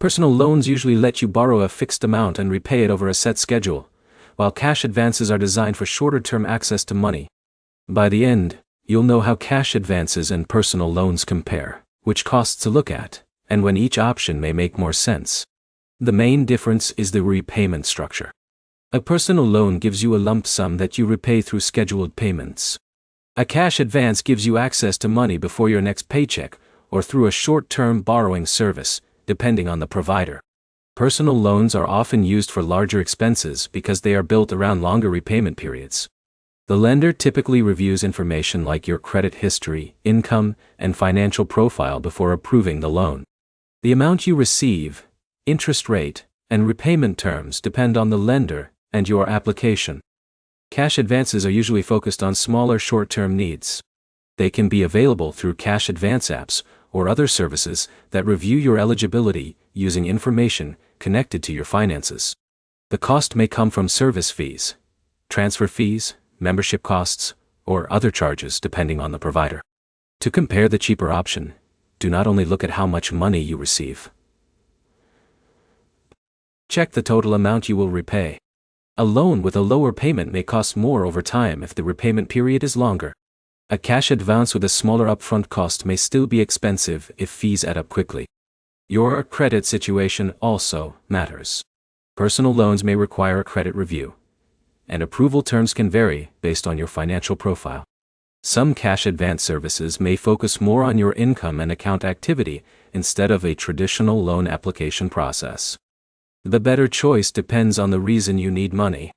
Personal loans usually let you borrow a fixed amount and repay it over a set schedule, while cash advances are designed for shorter-term access to money. By the end, you'll know how cash advances and personal loans compare, which costs to look at, and when each option may make more sense. The main difference is the repayment structure. A personal loan gives you a lump sum that you repay through scheduled payments. A cash advance gives you access to money before your next paycheck, or through a short-term borrowing service, depending on the provider. Personal loans are often used for larger expenses because they are built around longer repayment periods. The lender typically reviews information like your credit history, income, and financial profile before approving the loan. The amount you receive, interest rate, and repayment terms depend on the lender and your application. Cash advances are usually focused on smaller short-term needs. They can be available through cash advance apps or other services that review your eligibility using information connected to your finances. The cost may come from service fees, transfer fees, membership costs, or other charges depending on the provider. To compare the cheaper option, do not only look at how much money you receive. Check the total amount you will repay. A loan with a lower payment may cost more over time if the repayment period is longer. A cash advance with a smaller upfront cost may still be expensive if fees add up quickly. Your credit situation also matters. Personal loans may require a credit review, and approval terms can vary based on your financial profile. Some cash advance services may focus more on your income and account activity instead of a traditional loan application process. The better choice depends on the reason you need money.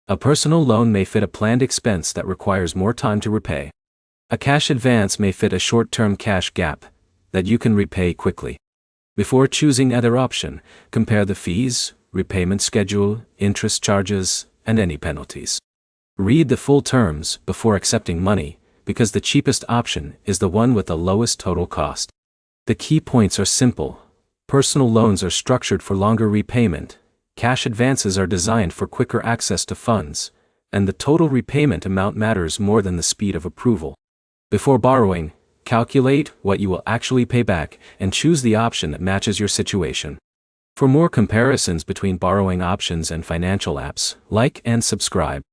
A personal loan may fit a planned expense that requires more time to repay. A cash advance may fit a short-term cash gap that you can repay quickly. Before choosing either option, compare the fees, repayment schedule, interest charges, and any penalties. Read the full terms before accepting money, because the cheapest option is the one with the lowest total cost. The key points are simple. Personal loans are structured for longer repayment, cash advances are designed for quicker access to funds, and the total repayment amount matters more than the speed of approval. Before borrowing, calculate what you will actually pay back and choose the option that matches your situation. For more comparisons between borrowing options and financial apps, like and subscribe.